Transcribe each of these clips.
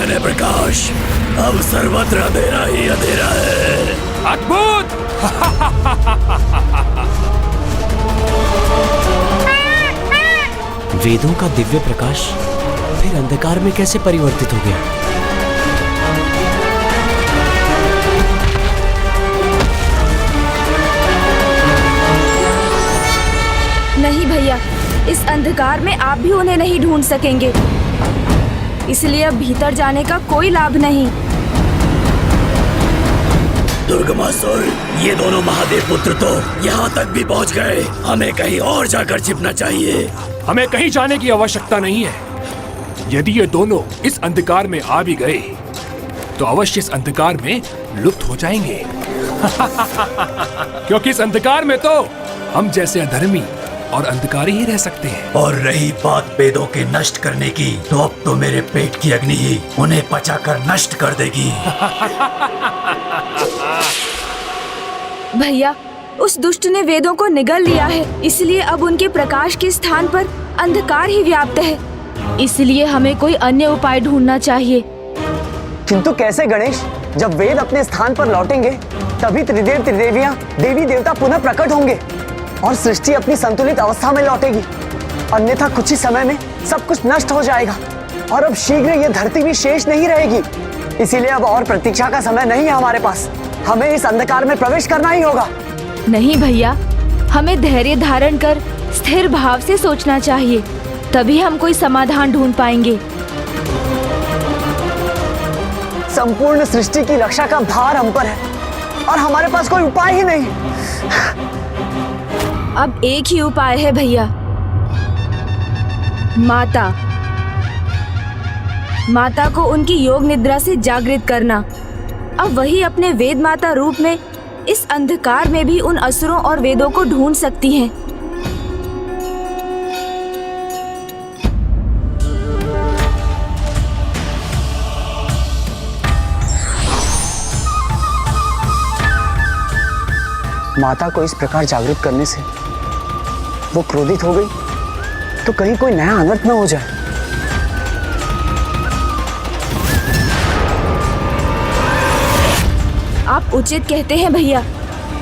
मैंने प्रकाश, अब सर्वत्र अंधेरा ही अंधेरा है। अद्भुत! वेदों का दिव्य प्रकाश फिर अंधकार में कैसे परिवर्तित हो गया? नहीं भैया, इस अंधकार में आप भी उन्हें नहीं ढूंढ सकेंगे, इसलिए अब भीतर जाने का कोई लाभ नहीं। दुर्गमासुर, ये दोनों महादेव पुत्र तो यहाँ तक भी पहुँच गए। हमें कहीं और जाकर छिपना चाहिए। हमें कहीं जाने की आवश्यकता नहीं है। यदि ये दोनों इस अंधकार में आ भी गए तो अवश्य इस अंधकार में लुप्त हो जाएंगे। क्योंकि इस अंधकार में तो हम जैसे अधर्मी और अंधकारी ही रह सकते हैं। और रही बात वेदों के नष्ट करने की, तो अब तो मेरे पेट की अग्नि ही उन्हें पचाकर नष्ट कर देगी। भैया, उस दुष्ट ने वेदों को निगल लिया है, इसलिए अब उनके प्रकाश के स्थान पर अंधकार ही व्याप्त है। इसलिए हमें कोई अन्य उपाय ढूंढना चाहिए। किंतु कैसे गणेश? जब वेद अपने स्थान पर लौटेंगे तभी त्रिदेव त्रिदेवियां देवी देवता पुनः प्रकट होंगे और सृष्टि अपनी संतुलित अवस्था में लौटेगी। अन्यथा कुछ ही समय में सब कुछ नष्ट हो जाएगा और अब शीघ्र ये धरती भी शेष नहीं रहेगी। इसीलिए अब और प्रतीक्षा का समय नहीं है हमारे पास। हमें इस अंधकार में प्रवेश करना ही होगा। नहीं भैया, हमें धैर्य धारण कर स्थिर भाव से सोचना चाहिए, तभी हम कोई समाधान ढूंढ पाएंगे। संपूर्ण सृष्टि की रक्षा का भार हम पर है और हमारे पास कोई उपाय ही नहीं। अब एक ही उपाय है भैया, माता को उनकी योग निद्रा से जागृत करना। अब वही अपने वेद माता रूप में इस अंधकार में भी उन असुरों और वेदों को ढूंढ सकती हैं। माता को इस प्रकार जागृत करने से वो क्रोधित हो गई तो कहीं कोई नया अनर्थ न हो जाए। आप उचित कहते हैं भैया।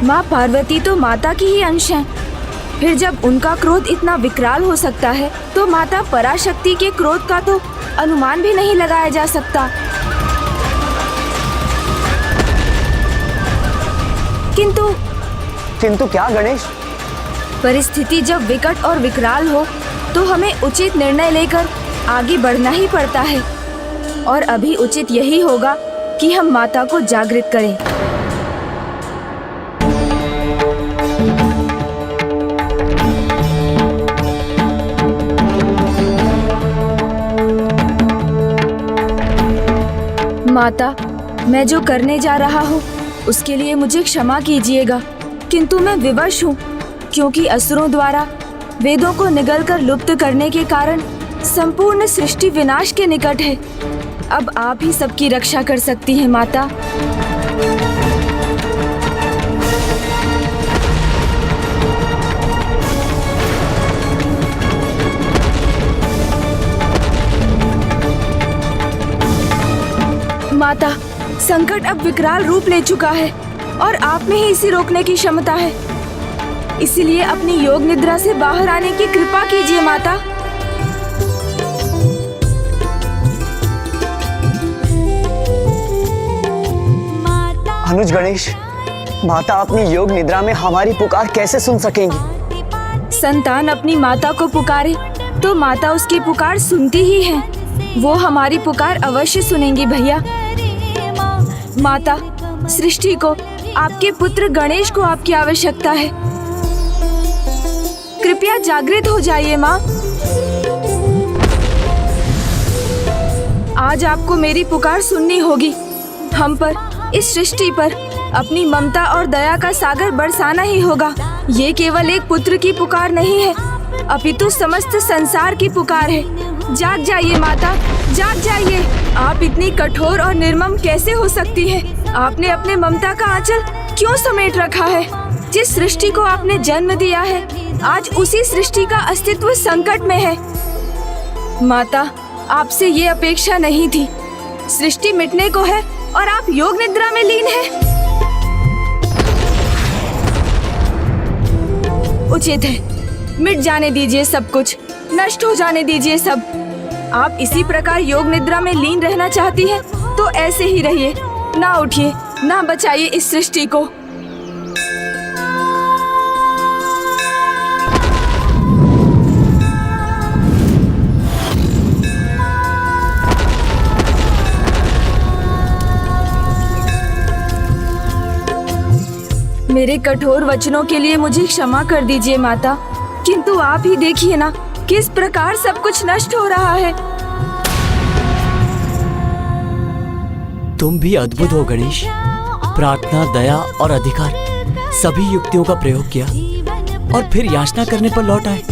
माँ पार्वती तो माता की ही अंश हैं। फिर जब उनका क्रोध इतना विकराल हो सकता है तो माता पराशक्ति के क्रोध का तो अनुमान भी नहीं लगाया जा सकता। किंतु क्या गणेश? परिस्थिति जब विकट और विकराल हो तो हमें उचित निर्णय लेकर आगे बढ़ना ही पड़ता है, और अभी उचित यही होगा कि हम माता को जागृत करें। माता, मैं जो करने जा रहा हूँ उसके लिए मुझे क्षमा कीजिएगा, किंतु मैं विवश हूँ, क्योंकि असुरों द्वारा वेदों को निगलकर लुप्त करने के कारण संपूर्ण सृष्टि विनाश के निकट है। अब आप ही सबकी रक्षा कर सकती हैं माता। माता, संकट अब विकराल रूप ले चुका है और आप में ही इसे रोकने की क्षमता है। इसलिए अपनी योग निद्रा से बाहर आने की कृपा कीजिए माता। अनुज गणेश, माता अपनी योग निद्रा में हमारी पुकार कैसे सुन सकेंगी? संतान अपनी माता को पुकारे तो माता उसकी पुकार सुनती ही है। वो हमारी पुकार अवश्य सुनेंगी भैया। माता, सृष्टि को, आपके पुत्र गणेश को आपकी आवश्यकता है। कृपया जागृत हो जाइए माँ। आज आपको मेरी पुकार सुननी होगी। हम पर, इस सृष्टि पर अपनी ममता और दया का सागर बरसाना ही होगा। ये केवल एक पुत्र की पुकार नहीं है, अपितु समस्त संसार की पुकार है। जाग जाइए माता, जाग जाइए। आप इतनी कठोर और निर्मम कैसे हो सकती है? आपने अपने ममता का आंचल क्यों समेट रखा है? जिस सृष्टि को आपने जन्म दिया है, आज उसी सृष्टि का अस्तित्व संकट में है। माता, आपसे ये अपेक्षा नहीं थी। सृष्टि मिटने को है और आप योग निद्रा में लीन हैं। उचित है, मिट जाने दीजिए सब कुछ, नष्ट हो जाने दीजिए सब। आप इसी प्रकार योग निद्रा में लीन रहना चाहती हैं, तो ऐसे ही रहिए, ना उठिए, ना बचाइए इस सृष्टि को। मेरे कठोर वचनों के लिए मुझे क्षमा कर दीजिए माता, किंतु आप ही देखिए ना किस प्रकार सब कुछ नष्ट हो रहा है। तुम भी अद्भुत हो गणेश। प्रार्थना, दया और अधिकार सभी युक्तियों का प्रयोग किया और फिर याचना करने पर लौट आए।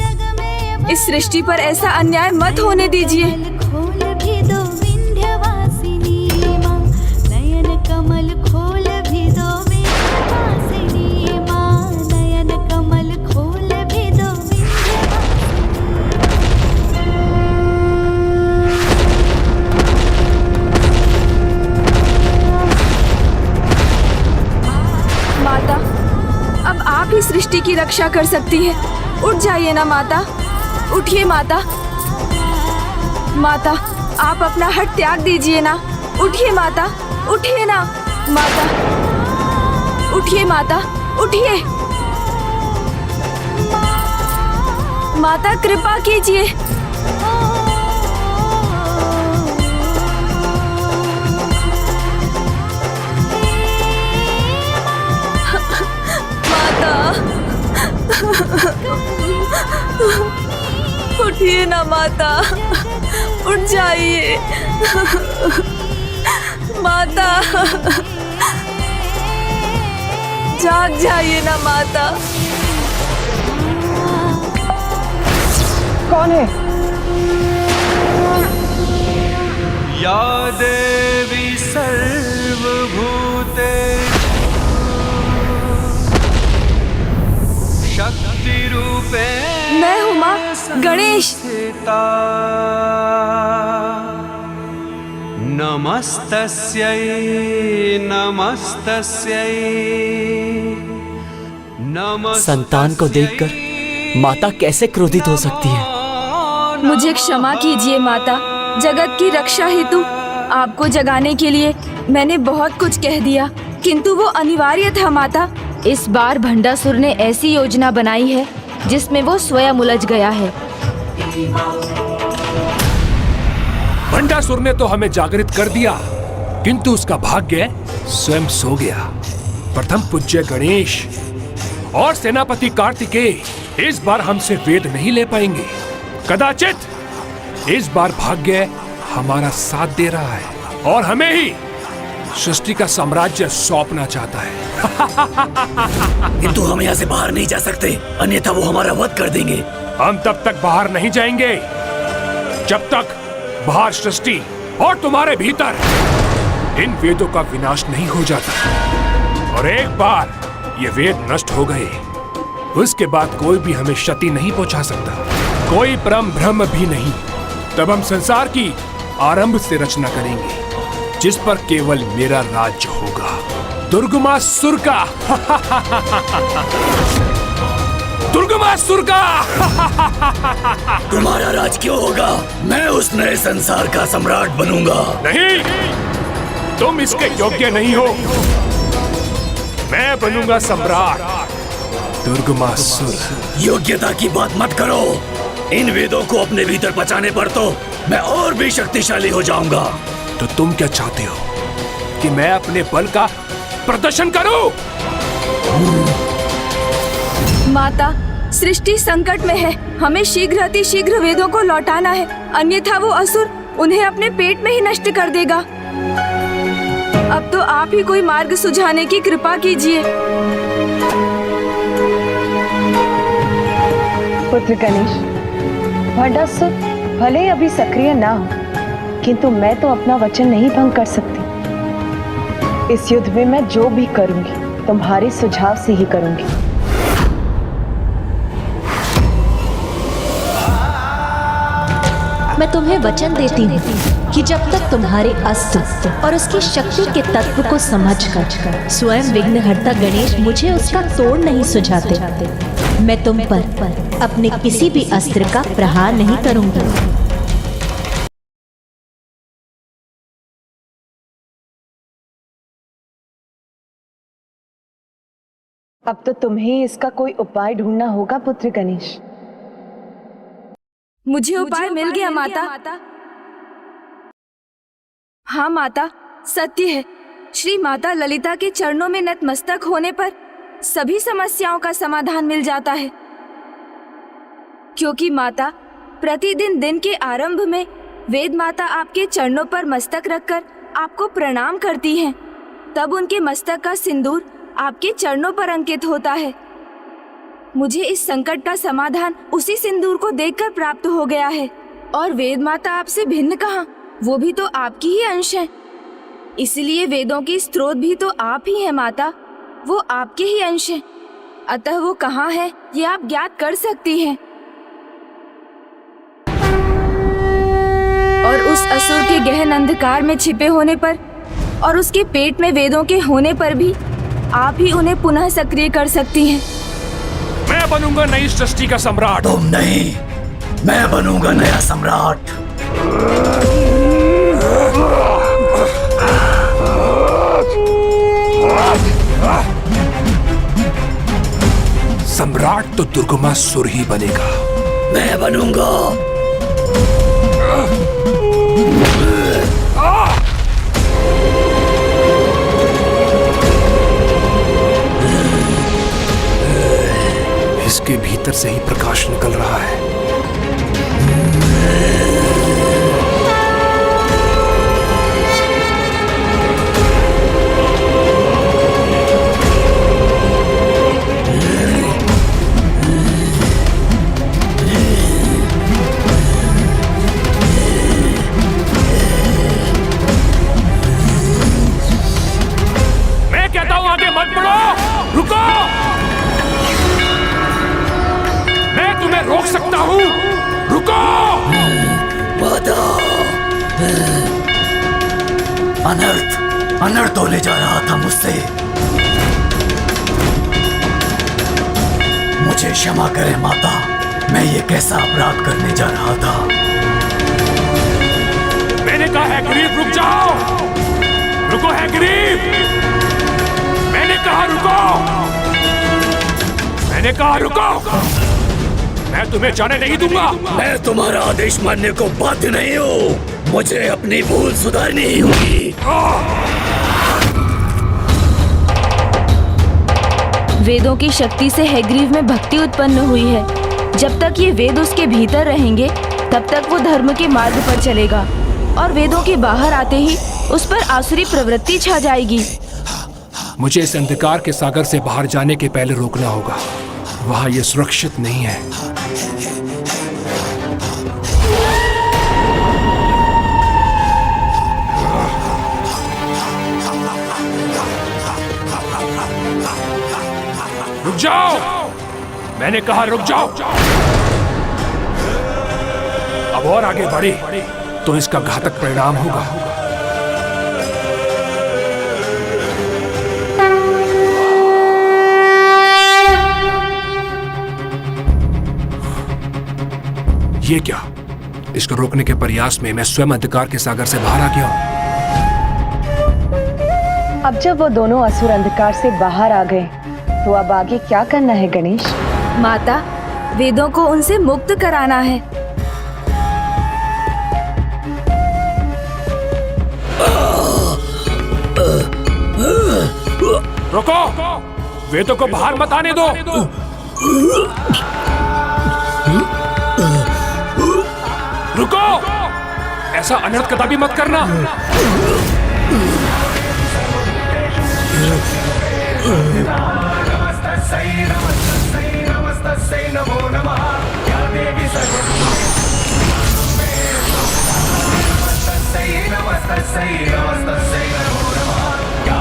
इस सृष्टि पर ऐसा अन्याय मत होने दीजिए। सृष्टि की रक्षा कर सकती है। उठ जाइए ना माता, उठिए माता। माता, आप अपना हट त्याग दीजिए ना। उठिए माता, उठिए ना माता, उठिए माता, उठिए माता, कृपा कीजिए। उठिए ना माता, उठ जाइए माता, जाग जाइए ना माता। कौन है? या देवी सर्वभूते शक्ति रूपे मैं हूँ माँ गणेश। नमस्तस्यै नमस्तस्यै नमस्तस्यै। संतान को देखकर माता कैसे क्रोधित हो सकती है? मुझे क्षमा कीजिए माता। जगत की रक्षा हेतु आपको जगाने के लिए मैंने बहुत कुछ कह दिया, किंतु वो अनिवार्य था माता। इस बार भंडासुर ने ऐसी योजना बनाई है जिसमें वो स्वयं उलझ गया है। भंडासुर ने तो हमें जागृत कर दिया, किंतु उसका भाग्य स्वयं सो गया। प्रथम पूज्य गणेश और सेनापति कार्तिकेय इस बार हमसे वेद नहीं ले पाएंगे। कदाचित इस बार भाग्य हमारा साथ दे रहा है और हमें ही सृष्टि का साम्राज्य सौंपना चाहता है। किंतु हम यहाँ से बाहर नहीं जा सकते, अन्यथा वो हमारा वध कर देंगे। हम तब तक बाहर नहीं जाएंगे जब तक बाहर सृष्टि और तुम्हारे भीतर इन वेदों का विनाश नहीं हो जाता। और एक बार ये वेद नष्ट हो गए, उसके बाद कोई भी हमें क्षति नहीं पहुंचा सकता, कोई परम भ्रम भी नहीं। तब हम संसार की आरंभ से रचना करेंगे, जिस पर केवल मेरा राज्य होगा, दुर्गमासुर का। दुर्गमासुर का। तुम्हारा राज क्यों होगा? मैं उस नए संसार का सम्राट बनूंगा। नहीं, तुम इसके योग्य नहीं हो। मैं बनूंगा सम्राट, दुर्गमासुर। योग्यता की बात मत करो। इन वेदों को अपने भीतर पचाने पर तो मैं और भी शक्तिशाली हो जाऊंगा। तो तुम क्या चाहते हो कि मैं अपने बल का प्रदर्शन करूं? माता, सृष्टि संकट में है। हमें शीघ्र अतिशीघ्र वेदों को लौटाना है, अन्यथा वो असुर उन्हें अपने पेट में ही नष्ट कर देगा। अब तो आप ही कोई मार्ग सुझाने की कृपा कीजिए। पुत्र गणेश, भंडासुर भले अभी सक्रिय ना हो, किंतु मैं तो अपना वचन नहीं भंग कर सकती। इस युद्ध में मैं जो भी करूंगी तुम्हारे सुझाव से ही करूंगी। मैं तुम्हें वचन देती हूँ कि जब तक तुम्हारे अस्त्र और उसकी शक्ति के तत्व को समझकर स्वयं विघ्नहर्ता गणेश मुझे उसका तोड़ नहीं सुझाते, मैं तुम पर अपने किसी भी अस्त्र का प्रहार नहीं करूंगी। अब तो तुम्हें इसका कोई उपाय ढूंढना होगा पुत्र गणेश। मुझे उपाय मिल गया माता। हाँ माता, सत्य है। श्री माता ललिता के चरणों में नतमस्तक होने पर सभी समस्याओं का समाधान मिल जाता है। क्योंकि माता, प्रतिदिन दिन के आरंभ में वेद माता आपके चरणों पर मस्तक रखकर आपको प्रणाम करती हैं। तब उनके मस्तक का सिंदूर आपके चरणों पर अंकित होता है। मुझे इस संकट का समाधान उसी सिंदूर को देखकर प्राप्त हो गया है। और वेद माता आपसे भिन्न कहाँ, वो भी तो आपकी ही अंश है। इसलिए वेदों की स्रोत भी तो आप ही हैं माता, वो आपके ही अंश हैं। अतः वो कहाँ है ये आप ज्ञात कर सकती हैं। और उस असुर के गहन अंधकार में छिपे होने पर और उसके पेट में वेदों के होने पर भी आप ही उन्हें पुनः सक्रिय कर सकती हैं। मैं बनूंगा नई सृष्टि का सम्राट। तुम नहीं, मैं बनूंगा नया सम्राट। सम्राट तो दुर्गमासुर ही बनेगा। मैं बनूंगा। इसके भीतर से ही प्रकाश निकल रहा है। मैं कहता हूं आगे मत बढ़ो, रुको। मैं रोक सकता हूँ, रुको। माता, अनर्थ होने जा रहा था मुझसे। मुझे क्षमा करें माता, मैं ये कैसा अपराध करने जा रहा था। मैंने कहा है गरीब रुक जाओ, रुको है गरीब, मैंने कहा रुको, मैंने कहा रुको। मैं तुम्हें जाने नहीं दूंगा। मैं तुम्हारा आदेश मानने को बाध्य नहीं हूँ। मुझे अपनी भूल सुधारनी ही होगी। वेदों की शक्ति से हैग्रीव में भक्ति उत्पन्न हुई है। जब तक ये वेद उसके भीतर रहेंगे तब तक वो धर्म के मार्ग पर चलेगा और वेदों के बाहर आते ही उस पर आसुरी प्रवृत्ति छा जाएगी। मुझे इस अंधकार के सागर से बाहर जाने के पहले रोकना होगा। वहां ये सुरक्षित नहीं है। रुक जाओ, मैंने कहा रुक जाओ। अब और आगे बढ़े तो इसका घातक परिणाम होगा। ये क्या? इसको रोकने के प्रयास में मैं स्वयं अंधकार के सागर से बाहर आ गया हूं। अब जब वो दोनों असुर अंधकार से बाहर आ गए तो अब आगे क्या करना है गणेश? माता, वेदों को उनसे मुक्त कराना है। रुको, वेदों को बाहर मत आने दो। रुको, ऐसा अनर्थ कदापि मत करना।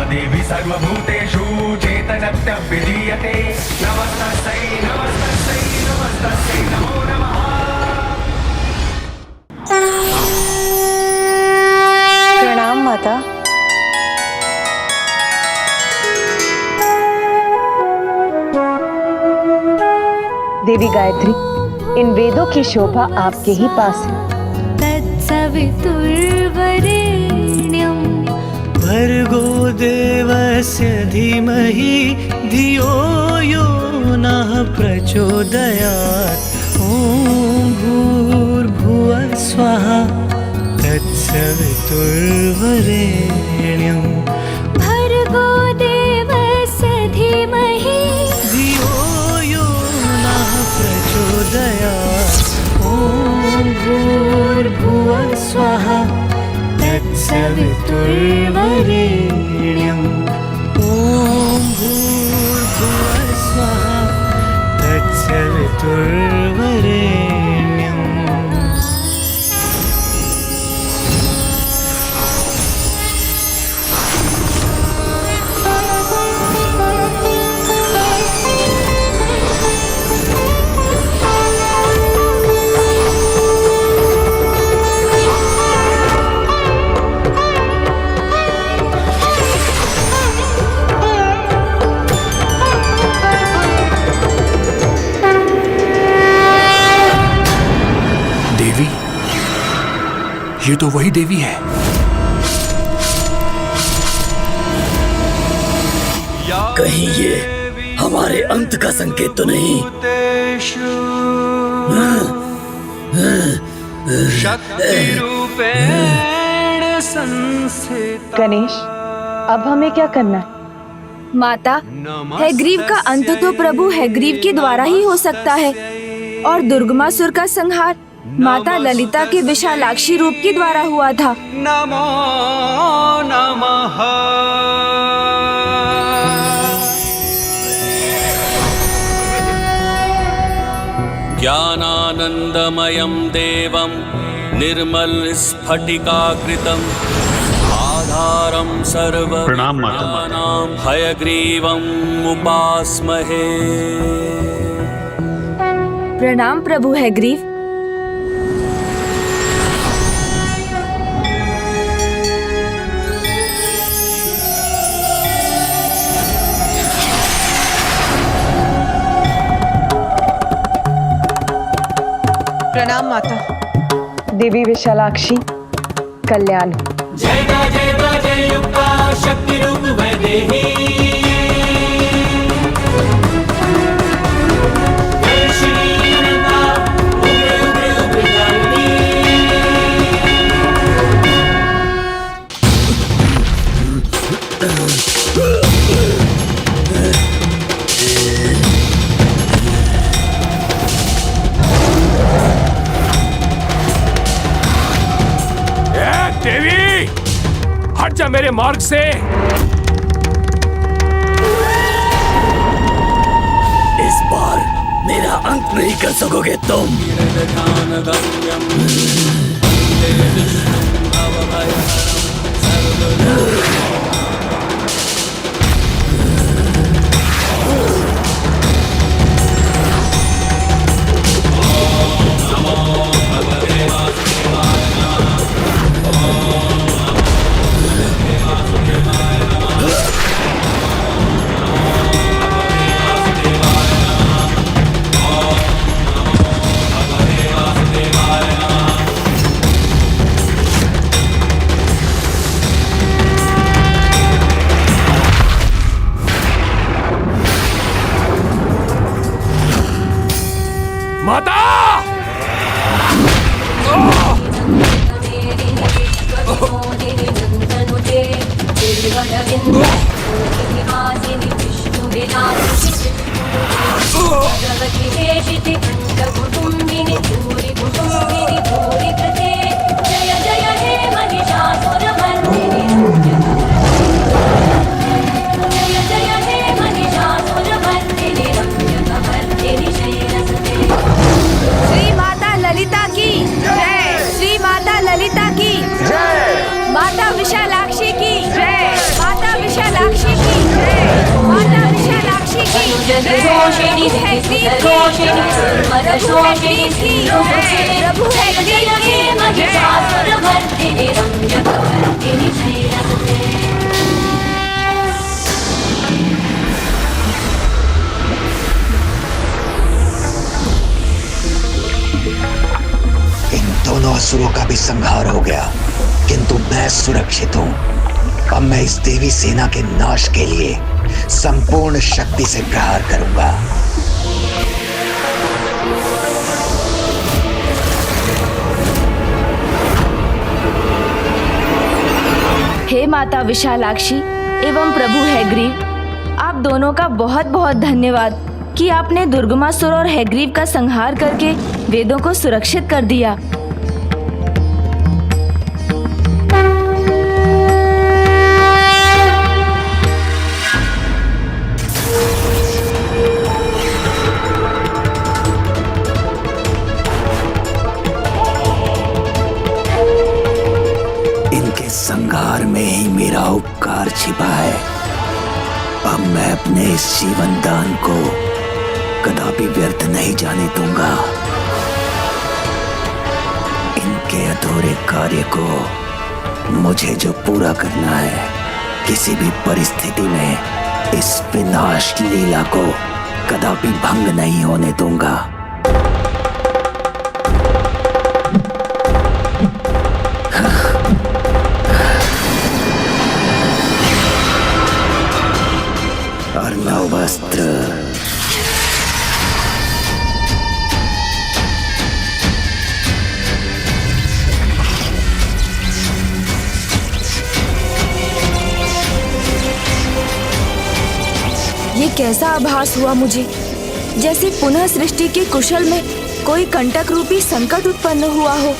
देवी सर्वभूतेषु चेतनत्यभिधीयते नमस्तस्यै नमस्तस्यै नमस्तस्यै नमो नमः। देवी गायत्री, इन वेदों की शोभा आपके ही पास है। तत्सवितुर्वरेण्यं भर्गो देवस्य धीमहि धियो यो नः प्रचोदयात्। ॐ भूर्भुवः स्वः तत्सवितुर्वरेण्यं भर्गो देवस्य धीमहि धियो यो नः प्रचोदयात्। ॐ भूर्भुवः स्वः तत्सवितुर्वरेण्यं। ॐ भूर्भुवः स्वः तत्सवितुर्वरेण्यम्। देवी, ये तो वही देवी है। कहीं ये हमारे अंत का संकेत तो नहीं? शक्तिरूपेण संस्थिता। गणेश, अब हमें क्या करना है? माता, हैग्रीव का अंत तो प्रभु हैग्रीव के द्वारा ही हो सकता है और दुर्गमासुर का संहार माता ललिता के विशालाक्षी रूप के द्वारा हुआ था। नमो नमः। ज्ञानानंदमयं देवं निर्मलस्फटिकाकृतिम् आधारं सर्वविद्यानां हयग्रीवम् उपास्महे। प्रणाम प्रभु हैग्रीव। प्रणाम माता। देवी विशालाक्षी, कल्याण हो। जय युक्ता शक्ति रूप वैदेही। जय श्री अनंता उग्र उग्र उग्र जानकी। देवी, हट जा मेरे मार्ग से। इस बार मेरा अंत नहीं कर सकोगे तुम। माता! श्री माता ललिता की जय। श्री माता ललिता की जय। माता विशालाक्षी की जय। माता विशालाक्षी की जय। माता विशालाक्षी की जय। प्रभु हैग्रीव की जय। प्रभु हैग्रीव की जय। दोनों असुरों का भी संहार हो गया, किंतु मैं सुरक्षित हूँ। अब मैं इस देवी सेना के नाश के लिए संपूर्ण शक्ति से प्रहार करूंगा। हे माता विशालाक्षी एवं प्रभु हैग्रीव, आप दोनों का बहुत बहुत धन्यवाद कि आपने दुर्गमासुर और हैग्रीव का संहार करके वेदों को सुरक्षित कर दिया। इनके संहार में ही मेरा उपकार छिपा है। अब मैं अपने इस जीवन दान को कदापि व्यर्थ नहीं जाने दूंगा। इनके अधूरे कार्य को मुझे जो पूरा करना है, किसी भी परिस्थिति में इस विनाश लीला को कदापि भंग नहीं होने दूंगा। अर्णव वस्त्र। ये कैसा आभास हुआ मुझे, जैसे पुनः सृष्टि के कुशल में कोई कंटक रूपी संकट उत्पन्न हुआ हो।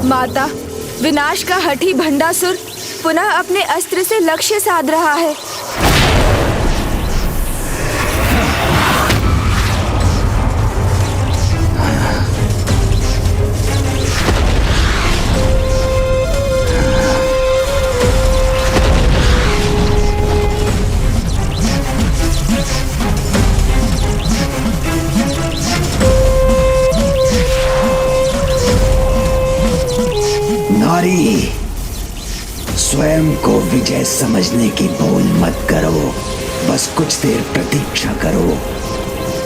माता, विनाश का हठी भंडासुर पुनः अपने अस्त्र से लक्ष्य साध रहा है। नारी, स्वयं को विजय समझने की भूल मत करो। बस कुछ देर प्रतीक्षा करो।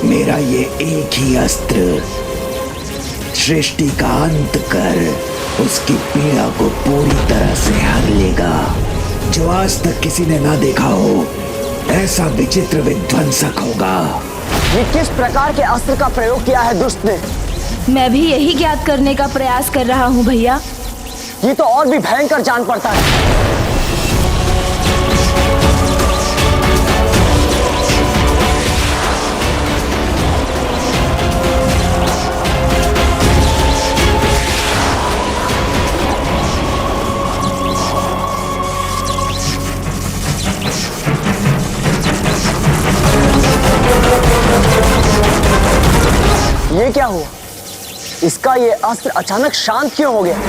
मेरा ये एक ही अस्त्र सृष्टि का अंत कर उसकी पीड़ा को पूरी तरह से हर लेगा, जो आज तक किसी ने ना देखा हो। ऐसा विचित्र विध्वंसक होगा। ये किस प्रकार के अस्त्र का प्रयोग किया है दुष्ट ने? मैं भी यही ज्ञात करने का प्रयास कर रहा हूँ भैया। ये तो और भी भयंकर जान पड़ता है। ये क्या हुआ? इसका ये अस्त्र अचानक शांत क्यों हो गया?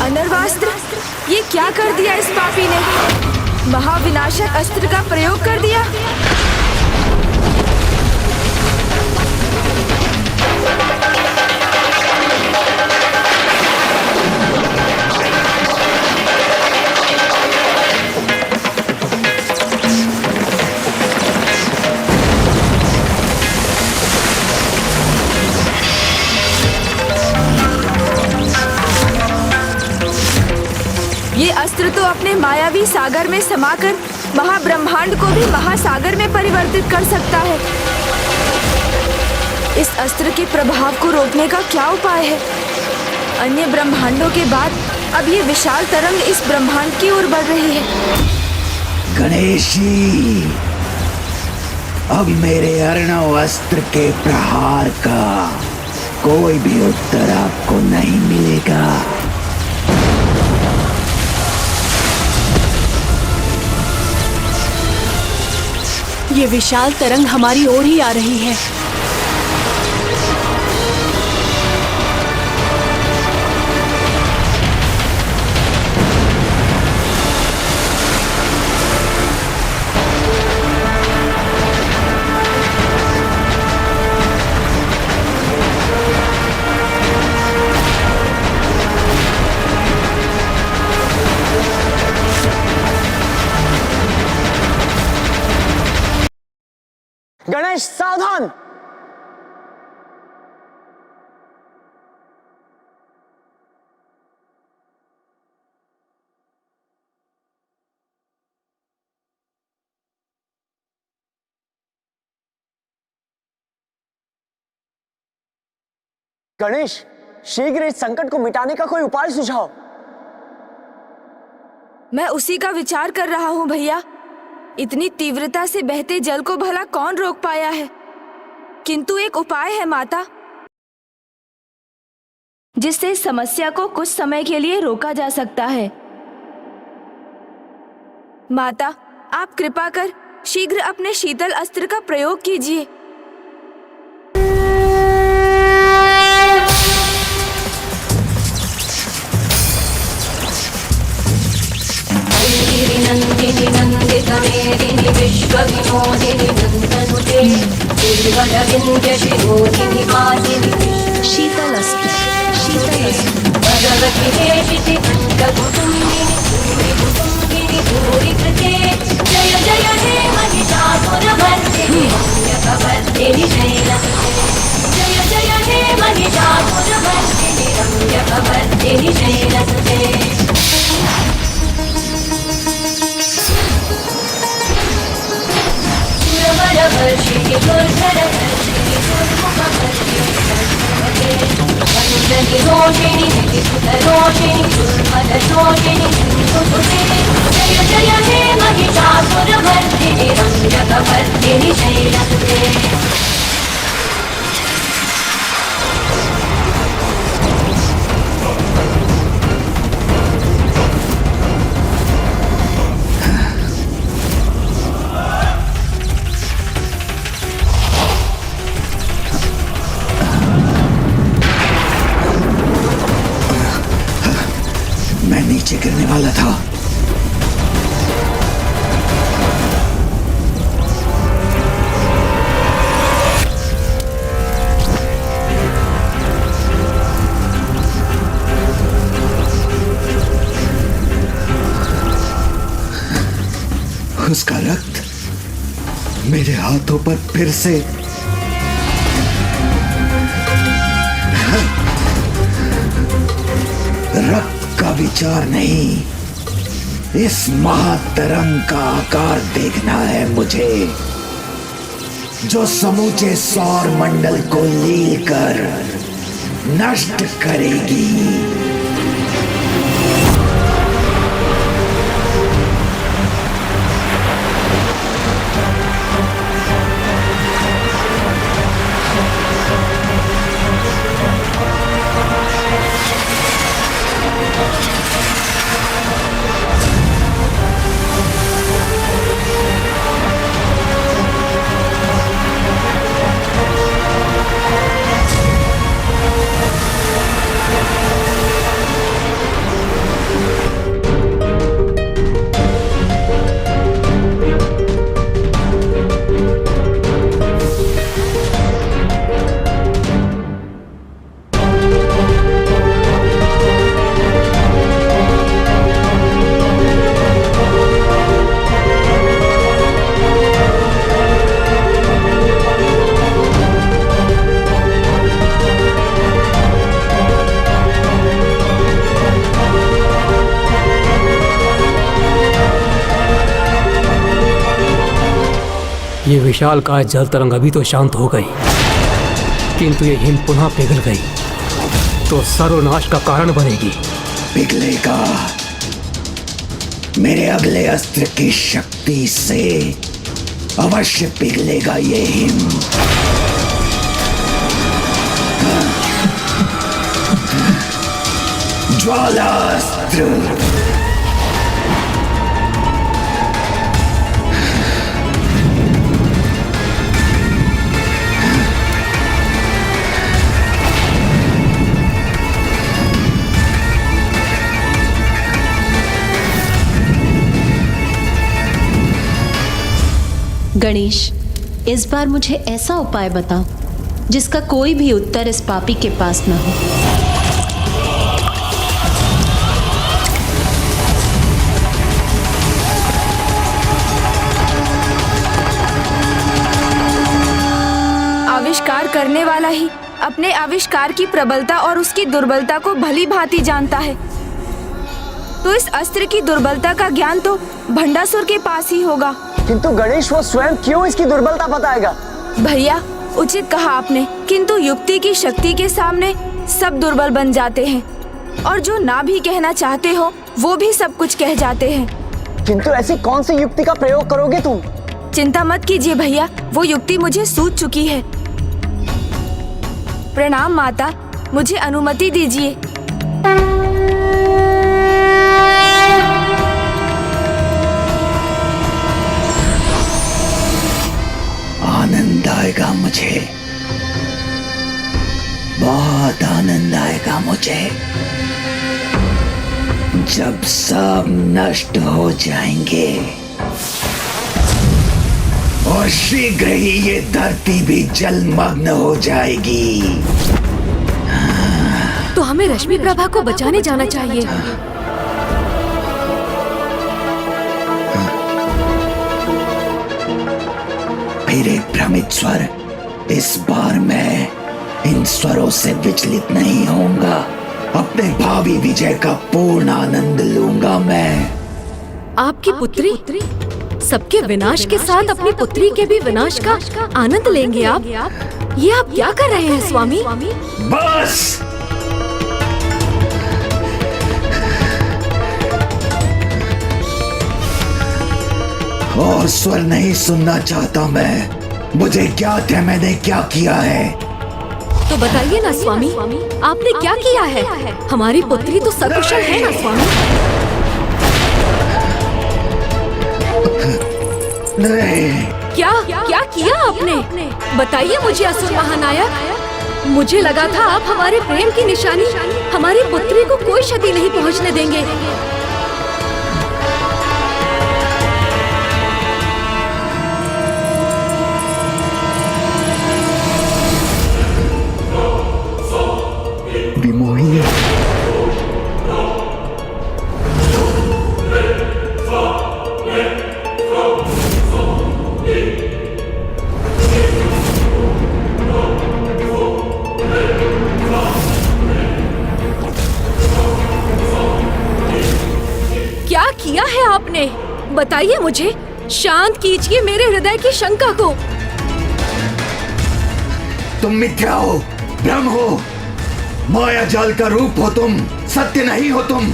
अनर्वास्त्र, ये क्या कर दिया इस पापी ने? महाविनाशक अस्त्र का प्रयोग कर दिया। ये अस्त्र तो अपने मायावी सागर में समाकर महाब्रह्मांड को भी महासागर में परिवर्तित कर सकता है। इस अस्त्र के प्रभाव को रोकने का क्या उपाय है? अन्य ब्रह्मांडों के बाद अब ये विशाल तरंग इस ब्रह्मांड की ओर बढ़ रही है। गणेशी, अब मेरे अर्णव अस्त्र के प्रहार का कोई भी उत्तर आपको नहीं मिलेगा। ये विशाल तरंग हमारी ओर ही आ रही है। गणेश सावधान! गणेश, शीघ्र इस संकट को मिटाने का कोई उपाय सुझाओ। मैं उसी का विचार कर रहा हूँ भैया। इतनी तीव्रता से बहते जल को भला कौन रोक पाया है? किंतु एक उपाय है माता, जिससे समस्या को कुछ समय के लिए रोका जा सकता है। माता, आप कृपा कर शीघ्र अपने शीतल अस्त्र का प्रयोग कीजिए। नंदिनी नंदित मेदिनी विश्व विनोदिनी नंदनुते विंध्य शिरोधिनी पादिनी शीतल अस्त्र, शीतल अस्त्र। भगवती देशिति कुटुंबिनी भूरि कुटुंबिनी भूरि कृते जय जय हे महिषासुरमर्दिनी रम्यकवर्दिनी शैलसुते जय जय हे महिषासुरमर्दिनी रम्यकवर्दिनी शैलसुते। वर्षिणि दुर्धरवर्षिणि दुर्मुखवर्षिणि वन्दनि रोषिणि निधिसुतरोषिणि दुर्मदशोषिणि सिन्धुसुते जय जय हे महिषासुरमर्दिनि रम्यकवर्दिनि शैलसुते। मैं नीचे गिरने वाला था। उसका रक्त मेरे हाथों पर फिर से। रक्त का विचार नहीं, इस महातरंग का आकार देखना है मुझे, जो समूचे सौर मंडल को लील कर नष्ट करेगी। ये विशालकाय जल तरंग अभी तो शांत हो गई, किंतु ये हिम पुनः पिघल गई तो सर्वनाश का कारण बनेगी। पिघलेगा। मेरे अगले अस्त्र की शक्ति से अवश्य पिघलेगा ये हिम। ज्वालास्त्र। गणेश, इस बार मुझे ऐसा उपाय बताओ जिसका कोई भी उत्तर इस पापी के पास न हो। आविष्कार करने वाला ही अपने आविष्कार की प्रबलता और उसकी दुर्बलता को भली भांति जानता है, तो इस अस्त्र की दुर्बलता का ज्ञान तो भंडासुर के पास ही होगा। किंतु गणेश वो स्वयं क्यों इसकी दुर्बलता बताएगा? भैया, उचित कहा आपने, किंतु युक्ति की शक्ति के सामने सब दुर्बल बन जाते हैं, और जो ना भी कहना चाहते हो वो भी सब कुछ कह जाते हैं। किंतु ऐसी कौन सी युक्ति का प्रयोग करोगे तुम? चिंता मत कीजिए भैया, वो युक्ति मुझे सूझ चुकी है। प्रणाम माता, मुझे अनुमति दीजिए। आनंद आएगा मुझे, बहुत आनंद आएगा मुझे, जब सब नष्ट हो जाएंगे और शीघ्र ही ये धरती भी जलमग्न हो जाएगी। तो हमें रश्मि प्रभा को बचाने जाना चाहिए। फिर एक भ्रमित स्वर। इस बार मैं इन स्वरों से विचलित नहीं होऊंगा। अपने भावी विजय का पूर्ण आनंद लूंगा मैं। आपकी पुत्री सबके विनाश के साथ अपनी पुत्री के भी विनाश का आनंद लेंगे आप? ये आप क्या कर रहे हैं स्वामी? बस! और स्वर नहीं सुनना चाहता मैं। मुझे ज्ञात है मैंने क्या किया है। तो बताइए ना स्वामी, आपने क्या किया है? हमारी पुत्री तो सकुशल है ना स्वामी? नहीं। क्या किया आपने? बताइए मुझे असुर महानायक। मुझे लगा था आप हमारे प्रेम की निशानी हमारी पुत्री को कोई क्षति नहीं पहुंचने देंगे। विमोहिनी, क्या किया है आपने? बताइए मुझे, शांत कीजिए मेरे हृदय की शंका को। तुम मिथ्या हो, भ्रम हो, माया जाल का रूप हो तुम, सत्य नहीं हो तुम।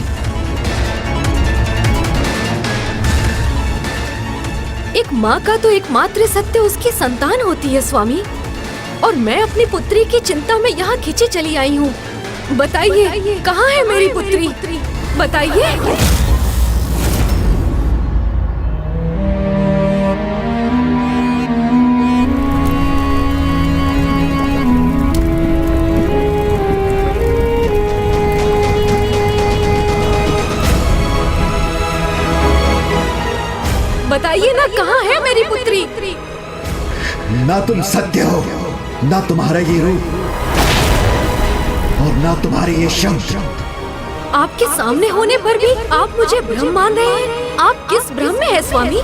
एक माँ का तो एकमात्र सत्य उसकी संतान होती है स्वामी, और मैं अपनी पुत्री की चिंता में यहाँ खिंची चली आई हूँ। बताइए कहाँ है मेरी पुत्री? बताइए। बताइए ना, कहाँ है मेरी पुत्री? ना तुम सत्य हो, ना तुम्हारा ये रूप, और ना तुम्हारे ये शब्द। आपके सामने होने पर भी आप मुझे भ्रम मान रहे हैं? आप किस भ्रम में है स्वामी?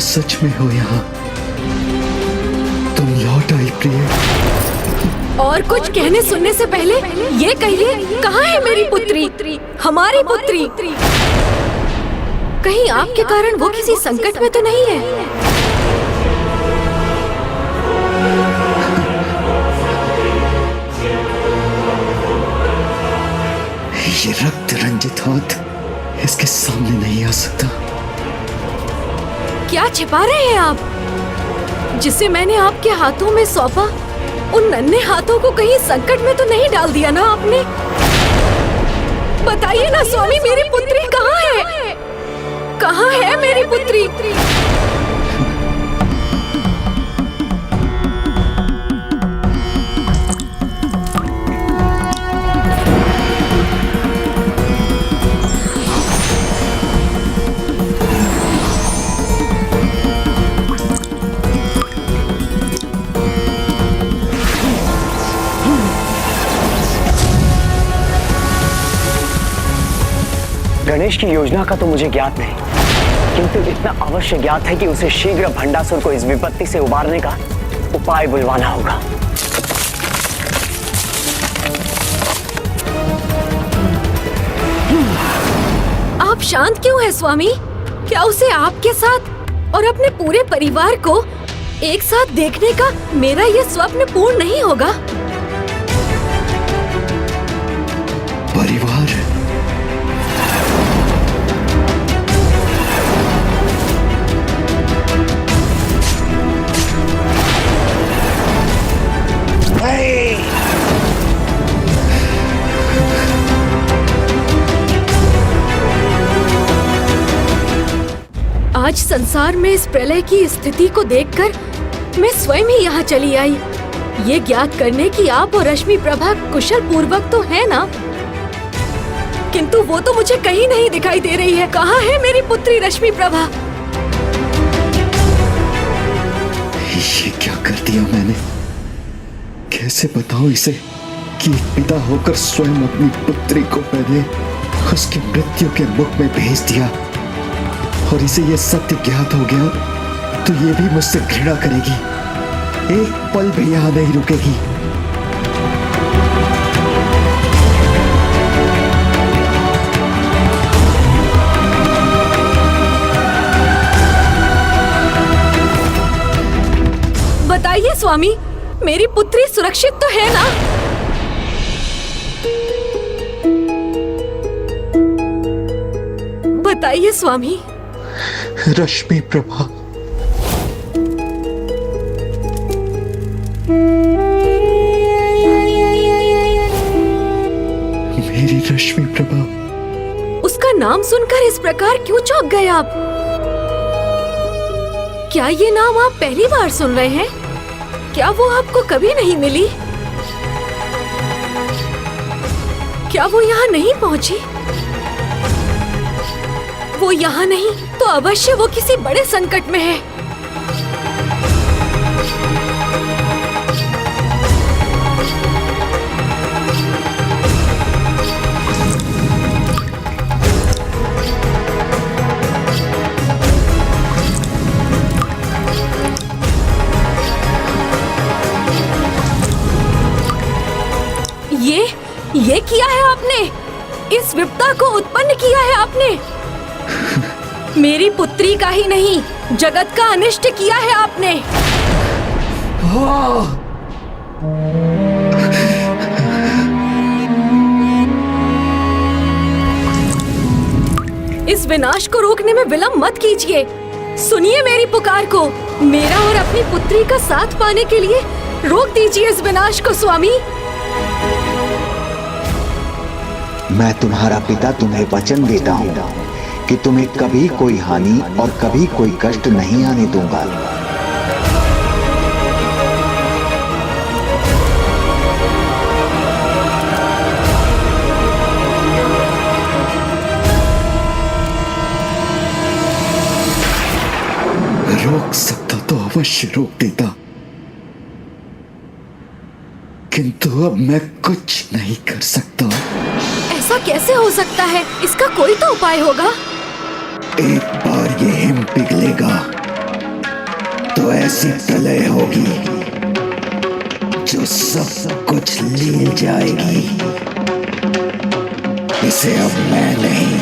तो सच में हो यहाँ। तुम लौट आई प्रिय। और कुछ कहने सुनने से पहले ये कहिए, कहाँ है मेरी पुत्री, हमारी पुत्री? कहीं आपके कारण वो किसी संकट में तो नहीं है? ये रक्त रंजित हाथ इसके सामने नहीं आ सकता। क्या छिपा रहे हैं आप? जिसे मैंने आपके हाथों में सौंपा, उन नन्हे हाथों को कहीं संकट में तो नहीं डाल दिया ना आपने? बताइए ना स्वामी, मेरी पुत्री कहाँ है? कहाँ है मेरी पुत्री? गणेश की योजना का तो मुझे ज्ञात नहीं, किंतु इतना अवश्य ज्ञात है कि उसे शीघ्र भंडासुर को इस विपत्ति से उबारने का उपाय बुलवाना होगा। आप शांत क्यों हैं स्वामी? क्या उसे आपके साथ और अपने पूरे परिवार को एक साथ देखने का मेरा ये स्वप्न पूर्ण नहीं होगा? परिवार? आज संसार में इस प्रलय की स्थिति को देखकर मैं स्वयं ही यहाँ चली आई, ये ज्ञात करने कि आप और रश्मि प्रभा कुशल पूर्वक तो है ना? किंतु वो तो मुझे कहीं नहीं दिखाई दे रही है। कहाँ है मेरी पुत्री रश्मि प्रभा? ये क्या कर दिया मैंने? कैसे बताऊं इसे कि एक पिता होकर स्वयं अपनी पुत्री को पहले उसकी मृत्यु के मुख में भेज दिया, और इसे ये सत्य ज्ञात हो गया तो ये भी मुझसे घृणा करेगी, एक पल भी यहां नहीं रुकेगी। बताइए स्वामी, मेरी पुत्री सुरक्षित तो है ना? बताइए स्वामी। रश्मि प्रभा, मेरी रश्मि प्रभा। उसका नाम सुनकर इस प्रकार क्यों चौंक गए आप? क्या ये नाम आप पहली बार सुन रहे हैं? क्या वो आपको कभी नहीं मिली? क्या वो यहाँ नहीं पहुँची? वो यहाँ नहीं तो अवश्य वो किसी बड़े संकट में है। ये किया है आपने? इस विपदा को उत्पन्न किया है आपने? मेरी पुत्री का ही नहीं, जगत का अनिष्ट किया है आपने। इस विनाश को रोकने में विलंब मत कीजिए। सुनिए मेरी पुकार को। मेरा और अपनी पुत्री का साथ पाने के लिए रोक दीजिए इस विनाश को स्वामी। मैं तुम्हारा पिता तुम्हें वचन देता हूँ कि तुम्हें कभी कोई हानि और कभी कोई कष्ट नहीं आने दूंगा। रोक सकता तो अवश्य रोक देता, किंतु अब मैं कुछ नहीं कर सकता। ऐसा कैसे हो सकता है? इसका कोई तो उपाय होगा। एक बार ये हिम पिघलेगा तो ऐसी प्रलय होगी जो सब कुछ लील जाएगी। इसे अब मैं नहीं,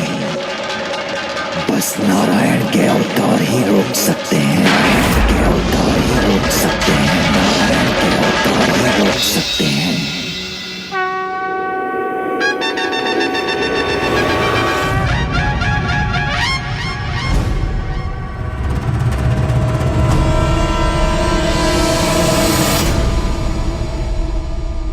बस नारायण के अवतार ही रोक सकते हैं। नारायण के अवतार ही रोक सकते हैं। नारायण के अवतार ही रोक सकते हैं।